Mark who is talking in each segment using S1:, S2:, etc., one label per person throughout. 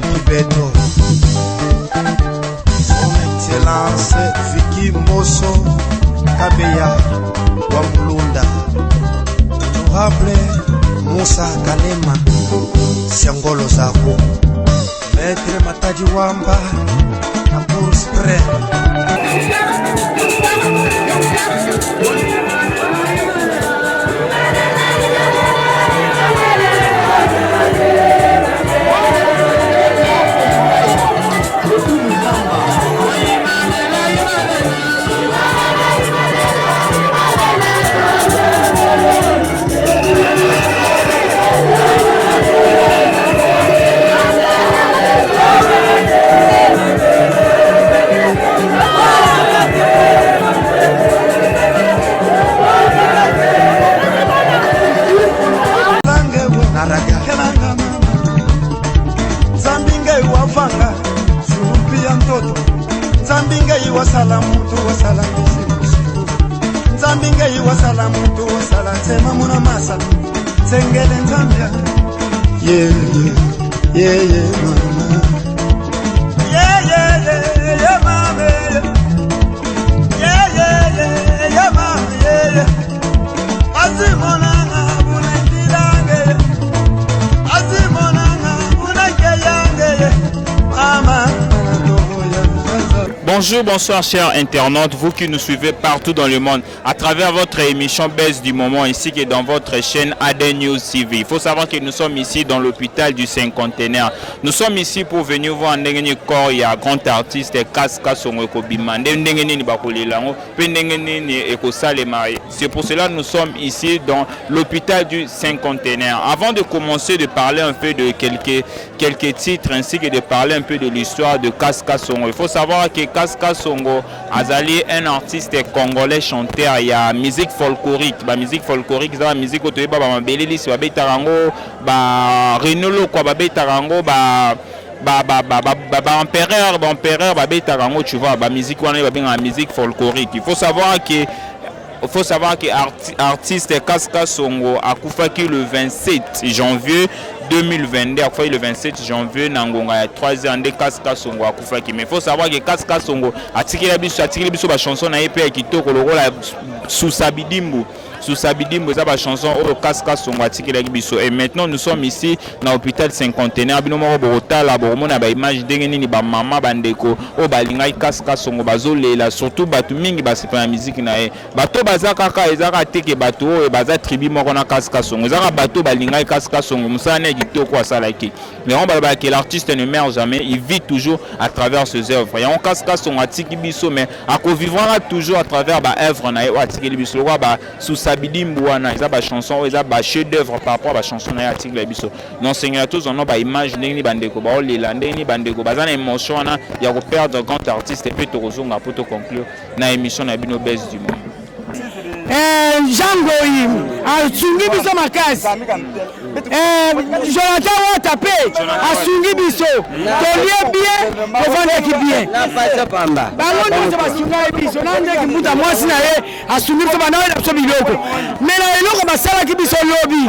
S1: Papi Beto, son excellence Vicky Mosso Kabeya Wamulunda, honorable Musa Kalema Siangolo Zako, Maître Matadi Wamba Amour Spray.
S2: Bonjour, bonsoir chers internautes, vous qui nous suivez partout dans le monde à travers votre émission Baisse du moment ainsi que dans votre chaîne AD News TV. Il faut savoir que nous sommes ici dans l'hôpital du Cinquantenaire. Nous sommes ici pour venir voir un corps, il y a un grand artiste Kaska Songo Bima. C'est pour cela que nous sommes ici dans l'hôpital du Cinquantenaire. Avant de commencer de parler un peu de quelques titres ainsi que de parler un peu de l'histoire de Kaska Songo, il faut savoir que Kaska Songo Azali un artiste congolais chanteur, il y a musique folklorique, musique c'est musique autour de Mabelili, Tarango, Renolo, Tarango, empereur, Tarango, tu vois, musique musique folklorique. Il faut savoir que artiste Kaska Songo a koufaki le 27 janvier 2022, le 27 janvier, Nangonga, il y a 3 ans de Kaska Songo a koufaki. Mais il faut savoir que Kaska Songo a tiré la chanson na EP qui tourne le rôle sous Sabidimbu. Sous Sabidimbu, ça va chanson au Kaska Songo a tiré la biso. Et maintenant nous sommes ici dans l'hôpital Cinquantenaire. Binomo Borota, la Boromona, image d'engeni ba maman bandeko, au balingai Kaska Songo bazole la surtout batu mingi ba c'est pas la musique na e. Bato bazaka ka ezaka teke bato e baza tribu moko na Kaska Songo. Ezaka bato balingai Kaska Songo musane kitoko asala ki. Mais on va que l'artiste ne meurt jamais, il vit toujours à travers ses œuvres. Il y a un Kaska Songo a tiki biso mais a ko vivra toujours à travers ba œuvre na e wa tiki biso ba sous Sabidimbu wana eza ba chanson eza ba chef d'œuvre par rapport à ba chanson na ya tiki biso. Non seigneur tous on a ba image ndeni bandeko ba olela ndeni bandeko bazana émotion wana ya ko perdre un grand artiste et puis to kozonga pour to conclure na émission na bino Baisse du monde.
S3: Jean Goyim asungi biso makasi Jonathan Watape asungi biso tolie bien tovandaki bien bango nyonso basungai biso na ndeki mbuta mwasi na ye asungi biso bana oyo na biso biloko me na eloko basalaki biso lobi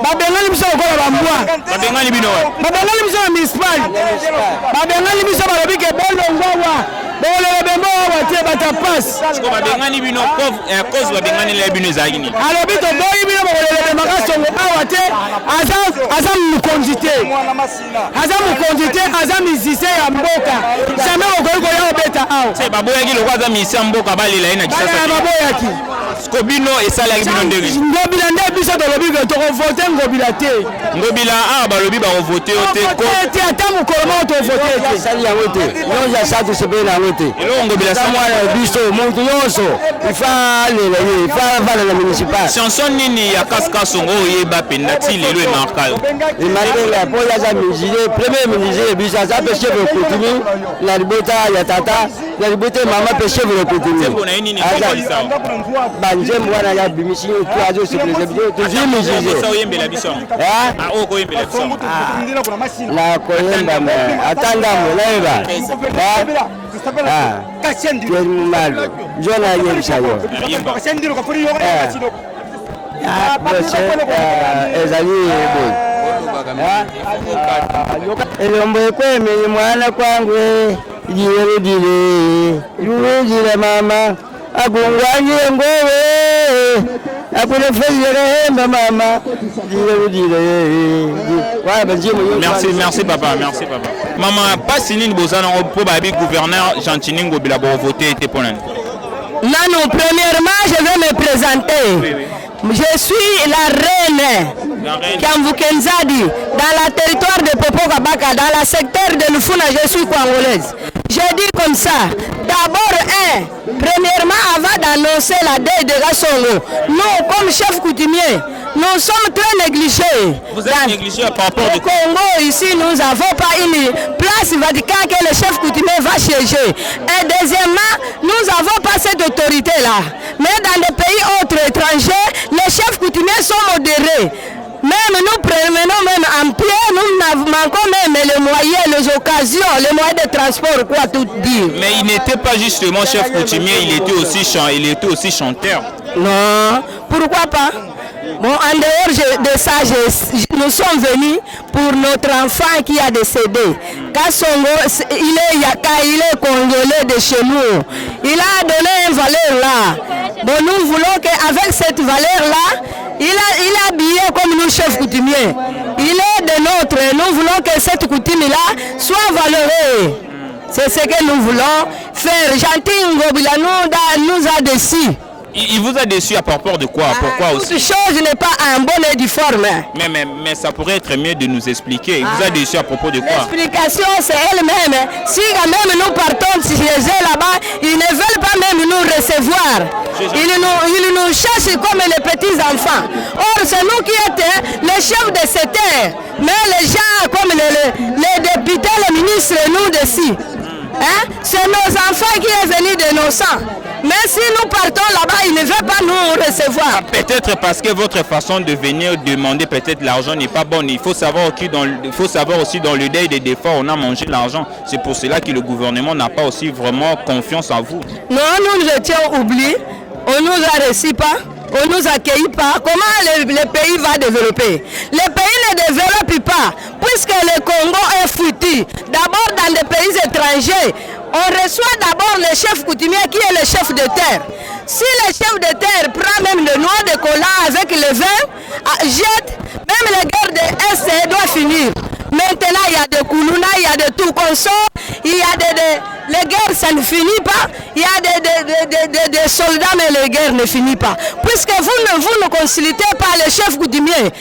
S3: babengani biso lokola bambwa babengani biso na municipal babengani biso balobi ke bolongwawa bolele bembo wate batapasi
S2: babengani bino cause babengani le bino ezalaki
S3: alobi toboyi bino bolele bemaka songo awa te aza mokonzi te aza musicien ya mboka jamais okoki koya kobeta awa
S2: baboyaki loko aza musicien ya mboka balela ye na kisasa
S3: baboyaki
S2: Skobino esalaki bino ndenge
S3: ngobila nde biso tolobi ke tokovote ngobila te
S2: ngobila balobi bakovote te
S3: ata mokolo moko tovote te
S4: esali yango te nyonso asala tosepeli yango te
S2: eloko ngobila
S4: samwana biso motu nyonso ifa lela ye ifa vana na municipal
S2: chanson nini ya Kaska Songo oyeba mpenza ti lelo emarkayo
S4: emarkela mpo aza musicien premier musicien biso aza mpe chef de coutume na libota ya tata na libota mama mpe chef de coutume banjembo wana ya bimisi tu azosepelisa biso tozwi musicien na koyemba me ata ndambo nayeba malo njo nayebisa yo ezali boye elombo ekwemeye mwana kwangu yuludile mama akungwanyile ngowe akunefezile kahemba mama
S2: Merci papa, merci papa. Maman, pas Sinine Bozana pour Babi gouverneur Gentini Ngobila pour voter était pour nous.
S3: Non, premièrement, je vais me présenter. Oui. Je suis la reine Kiamvukenzadi dans la territoire de Popo Kabaka, dans la secteur de Lufuna, je suis congolaise. Je dis comme ça, d'abord, premièrement, avant d'annoncer la deuil de Gassongo, nous, comme chef coutumier, nous sommes très négligés.
S2: Vous êtes négligés par rapport au
S3: Congo, ici, nous n'avons pas une place vatican que le chef coutumier va siéger. Et deuxièmement, nous n'avons pas cette autorité-là. Mais dans les pays autres étrangers, les chefs coutumiers sont modérés. Même nous prenons même en pied, nous manquons même les moyens, les occasions, les moyens de transport, quoi tout dire.
S2: Mais il n'était pas justement chef coutumier, il était aussi chanteur.
S3: Non, pourquoi pas? Bon, en dehors de ça, nous sommes venus pour notre enfant qui a décédé. Kassongo, il est Yaka, il est congolais de chez nous. Il a donné une valeur là. Bon, nous voulons qu'avec cette valeur-là, il a habillé comme nous, chef coutumier. Il est de notre. Nous voulons que cette coutume-là soit valorisée. C'est ce que nous voulons faire. Gentil Ngobila nous a déçus.
S2: Il vous a déçu à rapport de quoi? Pourquoi aussi?
S3: Toute chose n'est pas un bon et du forme.
S2: Mais ça pourrait être mieux de nous expliquer. Il vous a déçu à propos de quoi?
S3: L'explication, c'est elle-même. Si quand même nous partons chez eux là-bas, ils ne veulent pas même nous recevoir. Ils nous cherchent comme les petits enfants. Or, c'est nous qui étions les chefs de cette terre. Mais les gens comme les députés, les ministres, nous dessus. Hein? C'est nos enfants qui sont venus de nos sangs. Mais si nous partons là-bas, ils ne veulent pas nous recevoir.
S2: Peut-être parce que votre façon de venir demander peut-être l'argent n'est pas bonne. Il faut savoir aussi dans le deuil des défunts, on a mangé l'argent. C'est pour cela que le gouvernement n'a pas aussi vraiment confiance en vous.
S3: Non, nous étions oubliés. On ne nous a reçus pas. On ne nous accueille pas. Comment le pays va développer? Le pays ne développe pas, puisque le Congo est foutu. D'abord dans des pays étrangers, on reçoit d'abord le chef coutumier qui est le chef de terre. Si le chef de terre prend même le noix de cola avec le vin, jette, même les guerres de Est doit finir. Maintenant, il y a des Koulouna, il y a de tout qu'on sort, il y a les guerres, ça ne finit pas. Il y a des soldats, mais les guerres ne finissent pas. Puisque vous ne consultez pas le chef coutumier.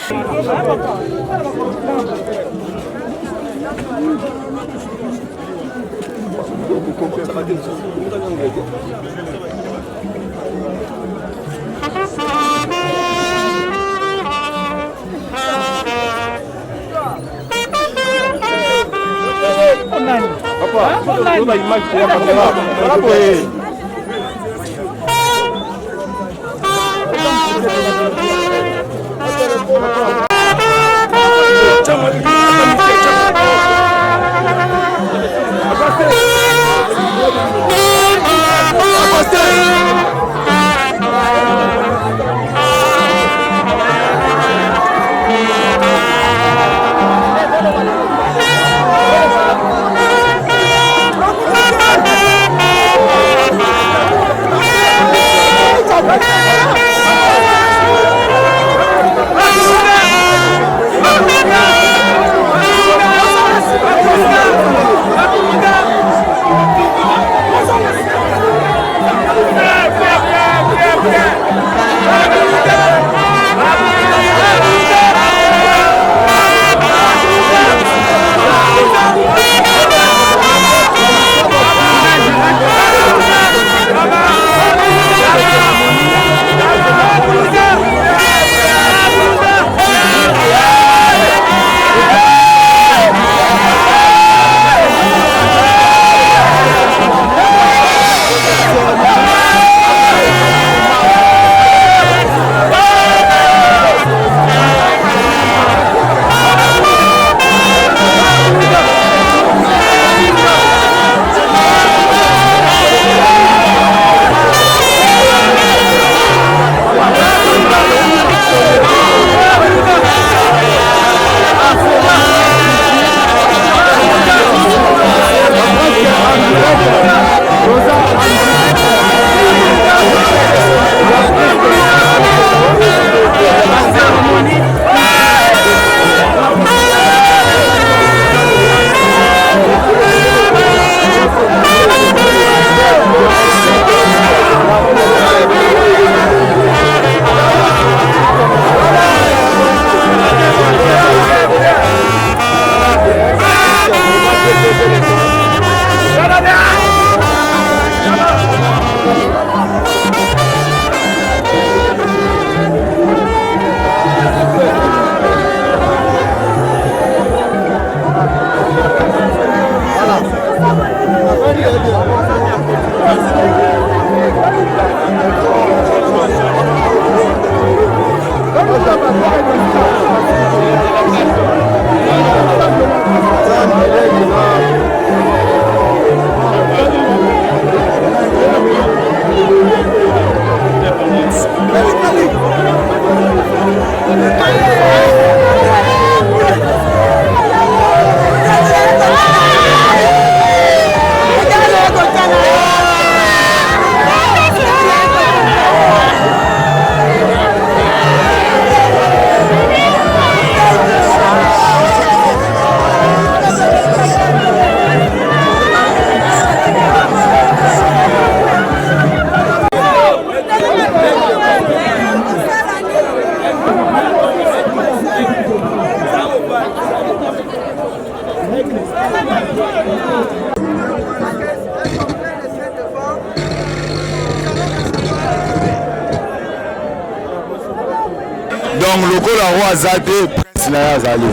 S5: lokola roi aza te prince na ye azali.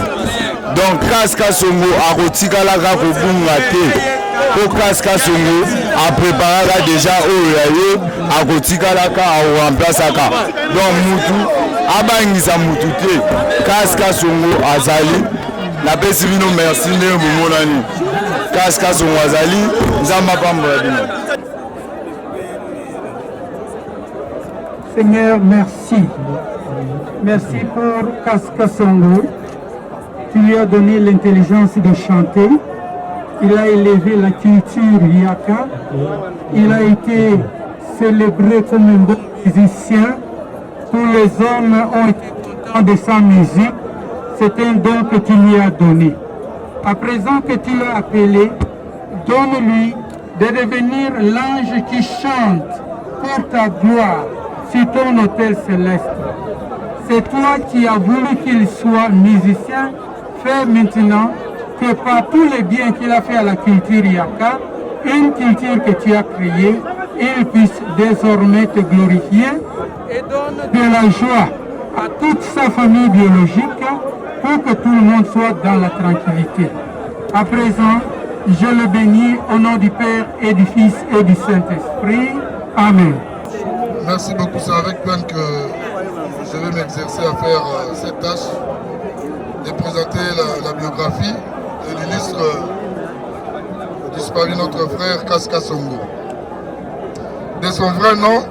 S5: Donc Kasika Songo akotikalaka kobunga te po Kasika Songo apreparaka déjà oyo ya ye akotikalaka aremplasaka. Donc mutu abangisa mutu te Kasika Songo azali. Napesi bino merci nde bomonani Kasika Songo azali nzamba pambola bino.
S6: Seigneur, merci. Merci pour Kasika Songo. Tu lui as donné l'intelligence de chanter. Il a élevé la culture Yaka. Il a été célébré comme un bon musicien. Tous les hommes ont été contents de sa musique. C'est un don que tu lui as donné. À présent que tu l'as appelé, donne-lui de devenir l'ange qui chante pour ta gloire sur ton autel céleste. C'est toi qui as voulu qu'il soit musicien. Fais maintenant que par tous les biens qu'il a fait à la culture Yaka, une culture que tu as créée, il puisse désormais te glorifier et donne de la joie à toute sa famille biologique pour que tout le monde soit dans la tranquillité. À présent, je le bénis au nom du Père et du Fils et du Saint-Esprit. Amen.
S7: Merci beaucoup, c'est avec peine que je vais m'exercer à faire cette tâche de présenter la biographie de l'illustre disparu notre frère Kasika Songo. De son vrai nom,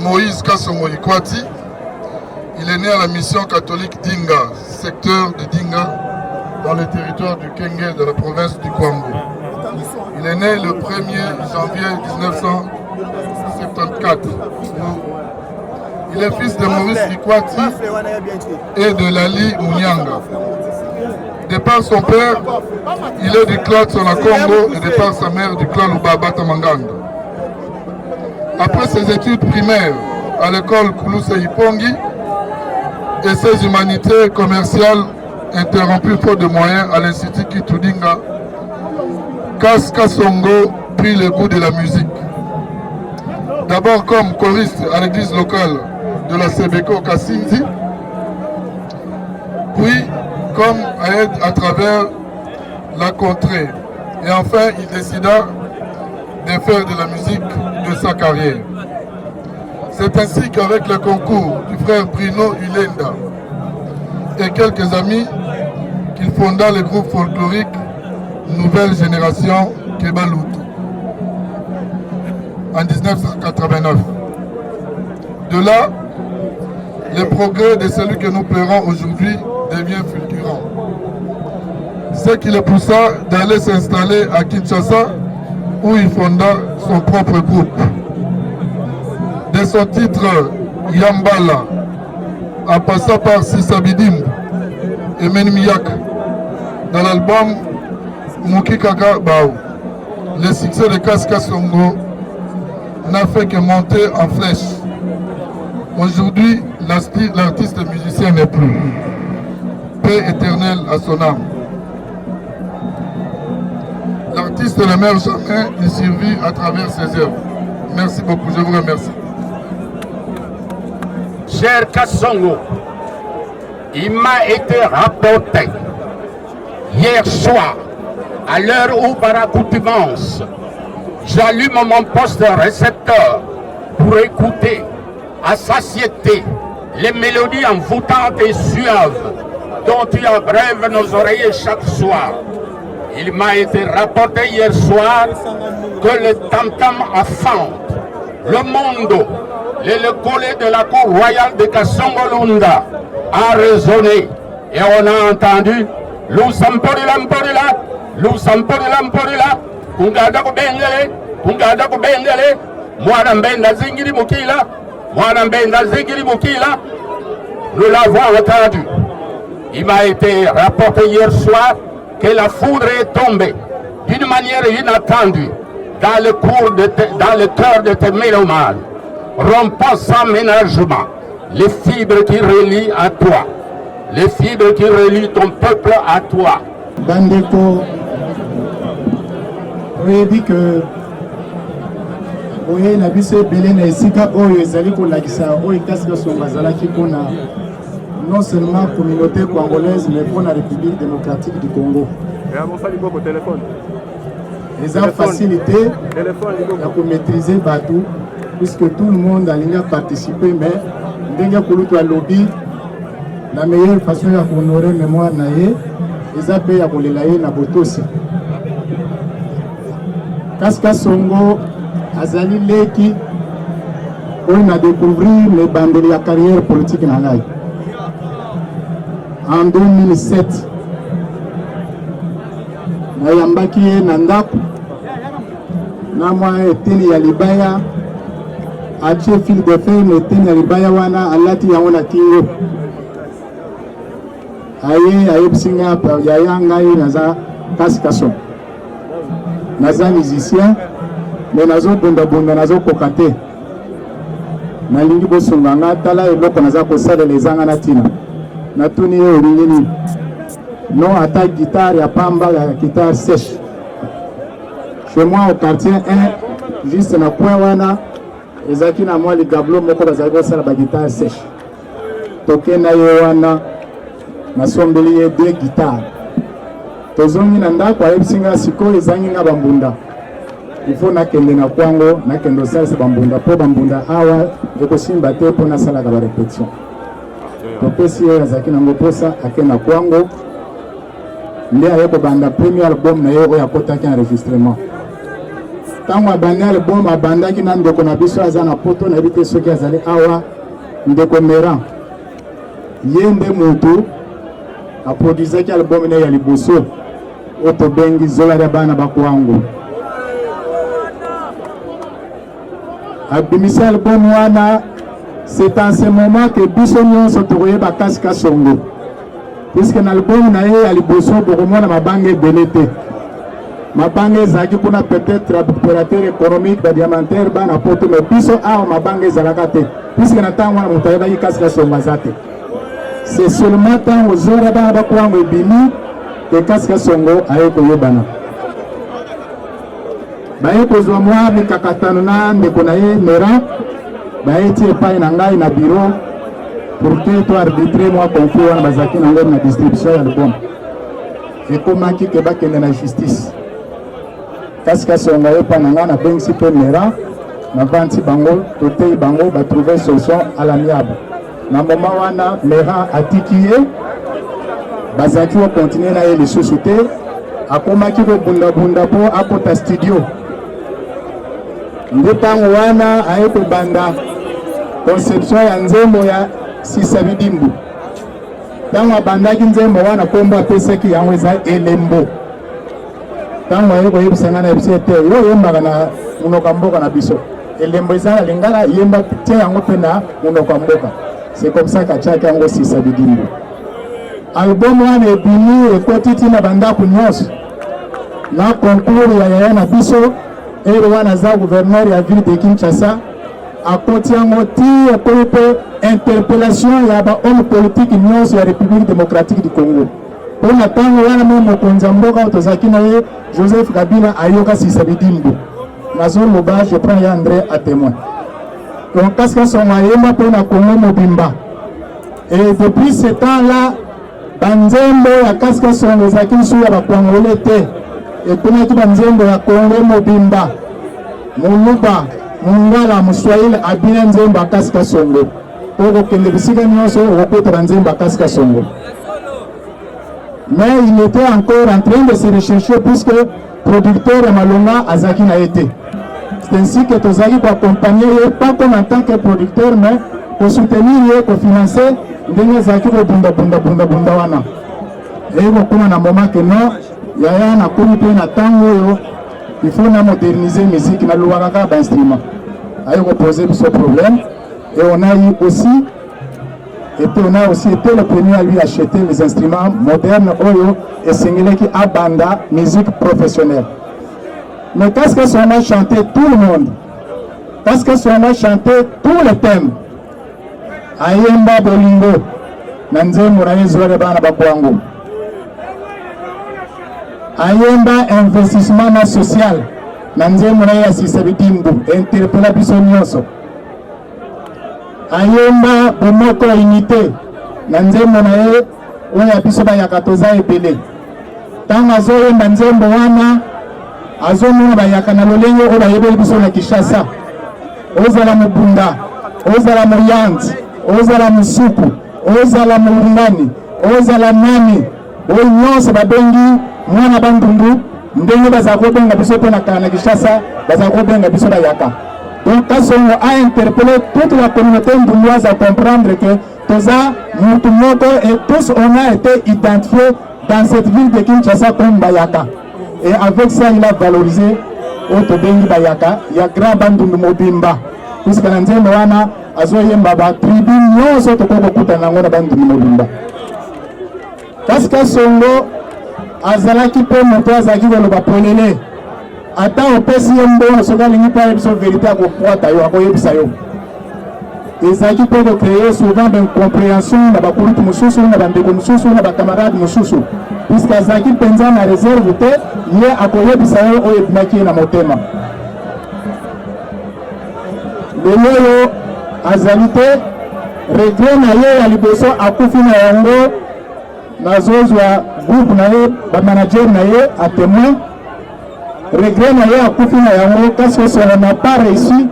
S7: Moïse Kasongo Ikwati, il est né à la mission catholique d'Inga, secteur de Dinga, dans le territoire du Kenge de la province du Kwango. Il est né le 1er janvier 1974. Il est fils de Maurice Ikwati et de Lali Munyanga. De par son père, il est du clan Tsona Congo et de par sa mère du clan Lubaba Tamanganda. Après ses études primaires à l'école Koulouse Ipongi et ses humanités commerciales interrompues faute de moyens à l'Institut Kitudinga, Kasika Songo prit le goût de la musique. D'abord comme choriste à l'église locale de la Sebeko Kasindi, puis comme aide à travers la contrée. Et enfin, il décida de faire de la musique de sa carrière. C'est ainsi qu'avec le concours du frère Bruno Ulenda et quelques amis, qu'il fonda le groupe folklorique Nouvelle Génération Kebalutu en 1989. De là, le progrès de celui que nous pleurons aujourd'hui devient fulgurant. Ce qui le poussa d'aller s'installer à Kinshasa, où il fonda son propre groupe. De son titre Yambala, en passant par Sissabidim et Menimiyak, dans l'album Mukikaka Bao, le succès de Kasika Songo n'a fait que monter en flèche. Aujourd'hui, l'artiste musicien n'est plus. Paix éternelle à son âme. L'artiste ne meurt jamais, il survit à travers ses œuvres. Merci beaucoup, je vous remercie.
S8: Cher Kasongo, il m'a été rapporté hier soir, à l'heure où par accoutumance, j'allume mon poste récepteur pour écouter à satiété les mélodies envoûtantes et suaves dont tu abreuves nos oreilles chaque soir. Il m'a été rapporté hier soir que le tam-tam affante, le mondo, le collet de la cour royale de Kasongo-Lunda a résonné et on a entendu Lousamporila, Lousamporila, Kungada Kubengele, Mwanambenda Zingiri Mukila, nous l'avons entendu. Il m'a été rapporté hier soir que la foudre est tombée d'une manière inattendue dans le cœur de tes mélomanes, rompant sans ménagement les fibres qui relient à toi, les fibres qui relient ton peuple à toi.
S9: Bandeko, vous dit que oye na biso ebele na esika oyo ezali kolakisa oyo Kasika Songo azalaki mpona non seulement la communauté congolaise, mais pour la République démocratique du Congo. Les facilités pour maîtriser Batou, puisque tout le monde a participé, mais dès que le lobby, la meilleure façon d'honorer la mémoire, ils ont payé pour les laïcs na Botosi. Kaska Songo, Azali Leki, on a découvert les bandes de la carrière politique dans l'Aïe. En 2007, Nayambaki Nandaku, Namwa Eteni Yalibaya, Ache fil de fer, Eteni Yalibaya Wana, Alati Yawana Kingo. Aye Psinga, Yayanga, Naza Kaskason. Naza musicien, mais Nazo Bunda, Nazo Kokate. Nalingi Bosunganga, Tala et Loko Naza Kosale les Anganatina. Natuni Oringini. Non, attaque guitare, ya pamba, la guitare sèche. Chez moi au quartier 1, juste na point wana, ezaki na moi le gablo moko bazali sala ba guitare sèche. Toke na yo wana, na sombeli ye 2 guitares. Tozongi na ndako ayebsinga siko ezangi nga bambunda. Il faut nakende na kwango, nakende salisa bambunda po bambunda awa ekosimba te po na sala ka ba répétition. Topesi ye azaki na ngoposa akena kwango. Il a banda premier album na yo ya kotaki enregistrement. Tango abandi album abandaki na ndeko na biso azana poto na bité soki azali awa ndeko Meran. Yende mutu a produisaki album na ya liboso oto bengi zola ya bana bakwango. Abimisa album wana, c'est en ce moment que biso nyonso tokoye ba Kaska Songo. Puisque dans l'album nae à liboso bokomona mabange belete. Mabange zaki kuna peut-être opérateur économique ba diamantaire ba na poto mais biso a mabange zalakate. Puisque na tango na mutayeba yi Kaska Songo zate. C'est seulement tant aux ora ba kwa ngobini que Kaska Songo aye ko yebana. Ba ye ko zwa mwa mikakatano na ndeko na ye Meran. Ba ye tie pa na ngai na bureau. Pour que tu arbitres moi concours à Bazaki dans la distribution de l'album. Et comment qui va qu'il y ait la justice. Kaska Songo pananga na bensi pe Meran na vanti bango tote bango va trouver solution à l'amiable. Na moment wana Meran atikié Bazaki va continuer na les sociétés a comment qui va bunda po akota studio. Ndepango wana ayeto banda conception ya nzembo ya Sisabidimbu. Tango abandaki nzembo wana kombo apesaki yango eza elembo. Tango ayeko yebisanga na ebisete yo yembaka na munoka mboka na biso. Elembo eza lingala yemba tie yango pe na munoka mboka. C'est comme ça qu'achaki yango Sisabidimbu. Album wana ebimi ekotiti na bandako nyonso. Na concours ya yaya na biso ero wana za gouverneur ya ville de Kinshasa. A Kotiango ti pour interpellation ya ba homme politique union sur la République démocratique du Congo. Pour na tango wana mo mokonza mboka tozaki na ye Joseph Kabila ayoka Sisabidimbu. Nazor Loba je prends ya André à témoin. Donc Kaska Songo ayema pour na Congo mobimba. Et depuis ce temps-là banzembo ya Kaska Songo zaki su ya ba Congolais te. Et pour na banzembo ya Congo mobimba. Muluba Mungala Muswahili abina nzembo ya Kaska Songo. Oko kende bisika nyonso okota nzembo ya Kaska Songo. Mais il était encore en train de se rechercher puisque producteur Malonga azaki na été. C'est ainsi que tozali pour accompagner pas comme en tant que producteur mais pour soutenir et pour financer ndenge zaki ko bunda wana. Et comme na moment que non yaya na komi pe na tango yo il faut moderniser la musique na louaka ba instrument. Ayo poser ce problème et on a aussi été le premier à lui acheter les instruments modernes oyo et singler qui abanda musique professionnelle. Mais Kaska Songo a chanté tout le monde. Kaska Songo a chanté tous les thèmes. Ayemba bolingo nanzembo na yezore bana bakwango. Ayemba investissement social nanzembo na ya Sisabidimbu interpella biso nyonso. Ayemba bomoko unité na nzembo na ye oyo biso bayaka toza ebele ntango azoyemba nzembo wana azomona bayaka na lolenge oyo bayebeli biso na Kinshasa ozala mobunda ozala moyandi ozala mosuku ozala molungani ozala nani oyo nyonso babengi mwana bandundu ndenge bazala kobenga biso mpe na kala na Kinshasa bazala kobenga biso bayaka. Donc Kasongo a interpellé toute la communauté ndundoise à comprendre que Toza, Mutumoko et tous on a été identifiés dans cette ville de Kinshasa comme Bayaka. Et avec ça, il a valorisé Otobengi Bayaka. Il y a grand bandundu mobimba. Puisque la nzembo wana azoyemba ba tribu nyonso tokoko kutana ngona bandundu mobimba. Kasi Kasongo azalaki pe moto azalaki koloba polele. Ata opesi yembo soka lingi pa yebiso vérité akokwata yo akoyebisa yo. Ezalaki pe de créer souvent d'incompréhension na bakulutu mosusu na bandeko mosusu na bacamarade mosusu. Puisque azalaki mpenza na réserve te ye akoyebisa yo oyo ebimaki ye na motema. Lelo yo azali te regret na ye ya liboso akufi na yango nazozwa groupe na ye bamanager na ye a témoin. Regret na ye akufi na yango parce que on n'a pas réussi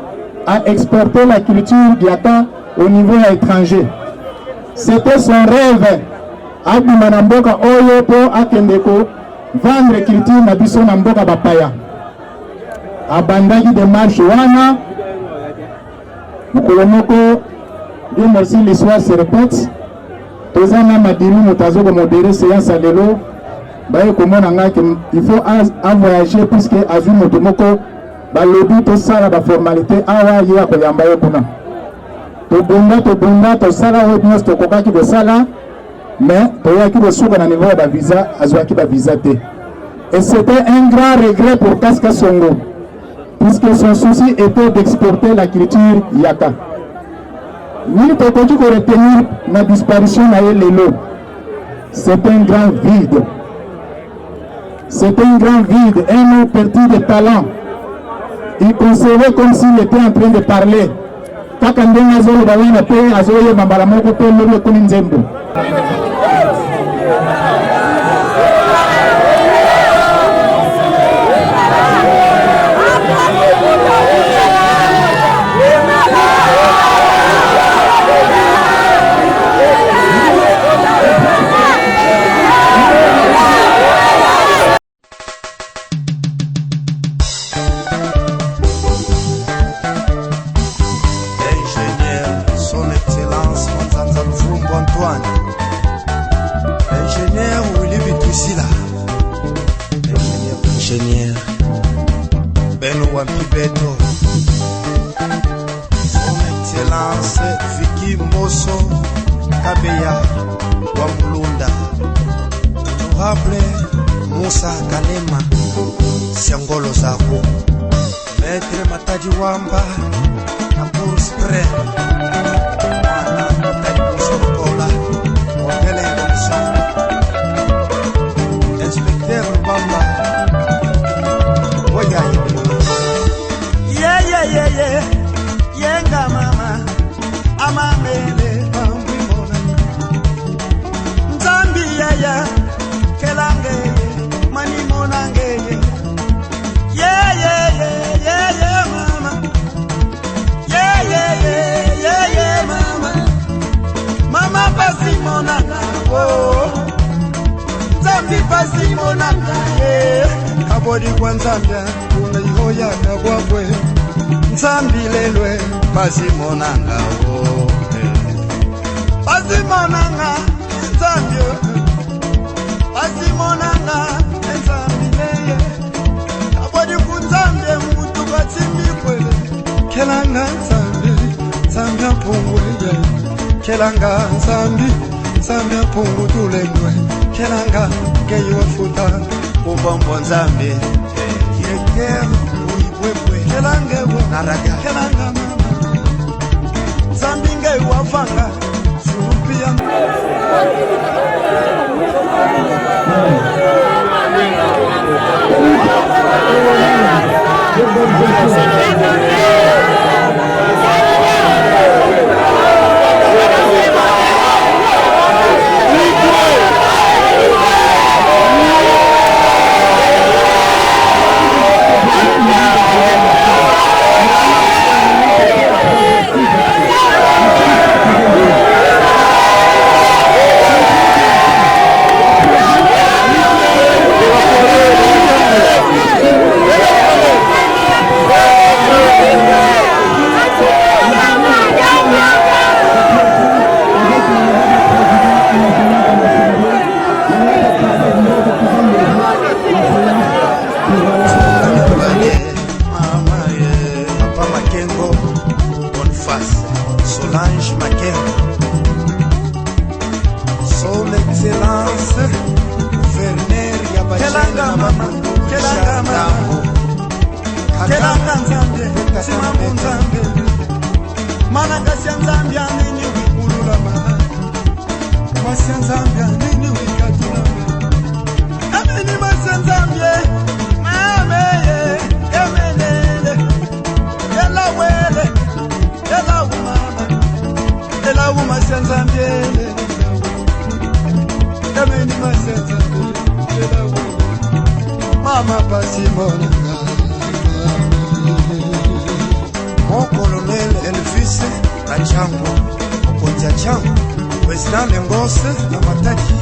S9: à exporter la culture Diaka au niveau étranger. C'était son rêve. Abima na mboka oyo po akendeko vendre culture na biso na mboka bapaya. Abandaki démarche wana. Mukolomoko, Dieu merci, l'histoire se répète. Tozana madiri mutazoko modéré séance à l'élo. Il faut voyager puisque Azul Motomoko balobi to sala ba formalité awa ya ko yamba yo kuna to bunda to sala ho nyos to kokaki de sala mais to yaki de suka na niveau ba visa azwaki ba visa te. Et c'était un grand regret pour Kaska Songo puisque son souci était d'exporter la culture Yaka. Ni to koki ko retenir na disparition na lelo. C'est un grand vide. C'est un grand vide, un homme perdu de talent. Il concevait comme s'il était en train de parler. Takandeng azolo bawana pe azoye mambala moko pe lolo kuni nzembo.
S1: Son Excellence Fiki Moso Kabeya wa Mulunda, Honorable Musa Kanema Siangolo Zako, Maître Mataji Wamba Amour Spray Wana Mataji Sokola Opele Komsa Inspecteur Bamba Oyayi yenga mama amamele pambimona nzambi yaya kelange mani monange mama mama pasi monanga nzambi pasi monanga kabodi kwa nzambia unaihoya kabwabwe nzambi lelwe pasi monanga pasi monanga nzambi pasi monanga nzambi leye kabodi kunzambi mbutu batsimbi kwele kelanga nzambi apungwe kelanga nzambi apungu tulengwe kelanga geyiwa futa ubombo nzambi kirekero Kelangewo naraga kelanga mama Zambinge wafanga supia mama kelanga mama kelanga nzambe simamu nzambe mananga sia nzambe anini wikulula mama masia nzambe anini wikatula amini masia nzambe mameye emenele elawele elawu mama elawu masia nzambe amini masia nzambe elawu mama pasimonanga mon colonel Elvis Kachango Okonja Chango Président Lengose na Mataki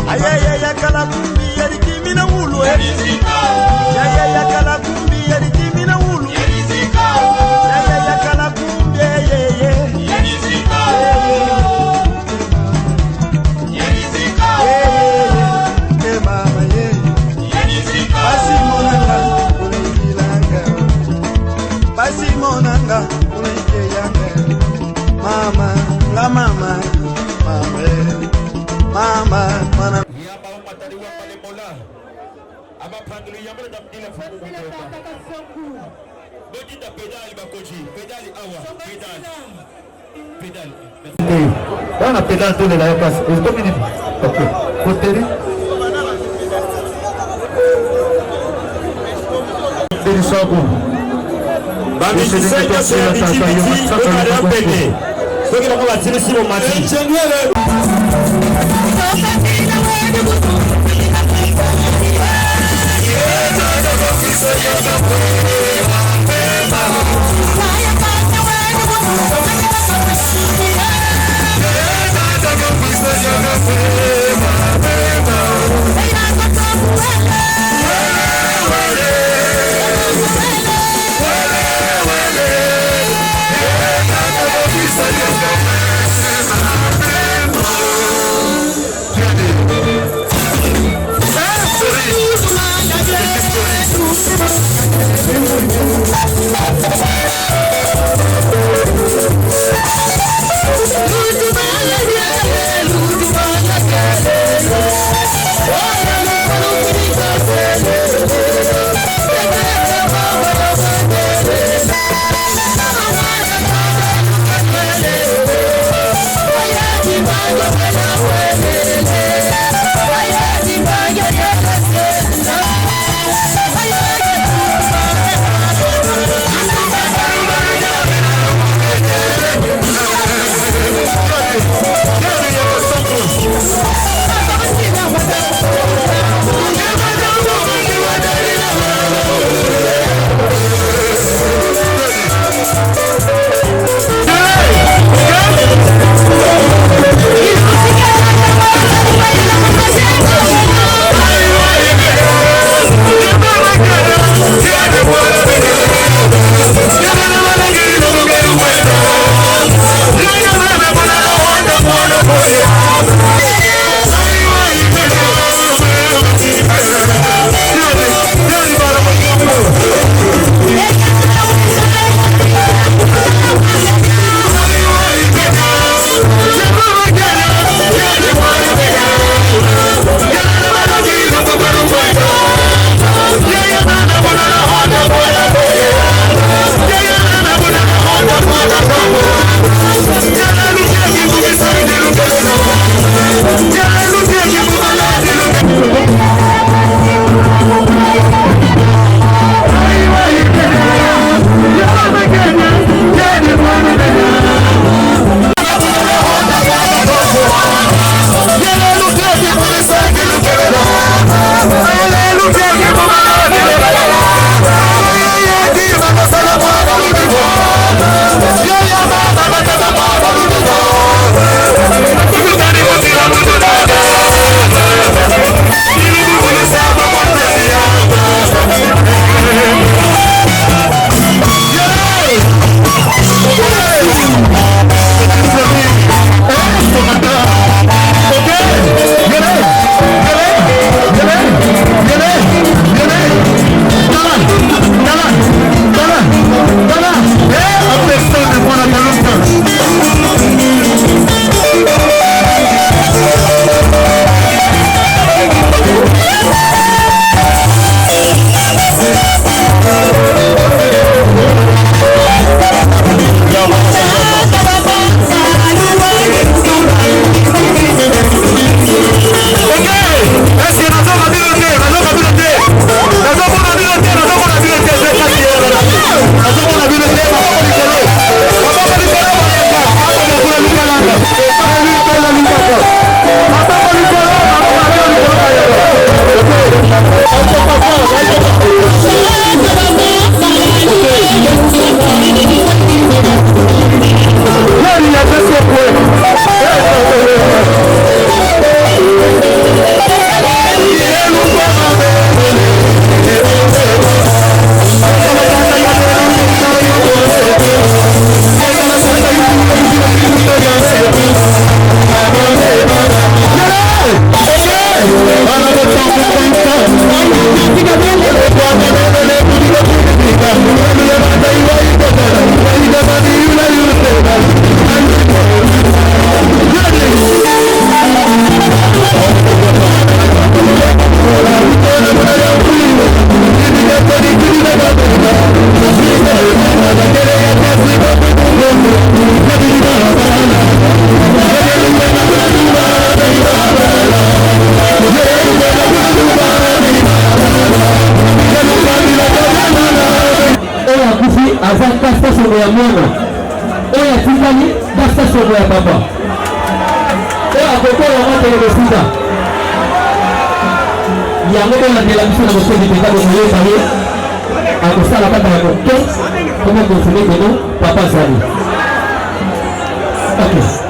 S1: ayaya yakala kumbi yalikimina ulu ayaya yakala kumbi yalikimina ulu ayaya yakala kumbi yeye mama ye basi monanga unailanga basi monanga unaikeyanga mama la mama mama mana
S10: on a pédale tous les la passe. OK. Côté avant Kasta Songo ya mwana oyo atikali Kasta Songo ya papa oyo akokola matele kosika yango kolandela biso na mosedi mpenza bomoyeba ye akosala kaka ya moke koma konfirme keno papa azali. Okay.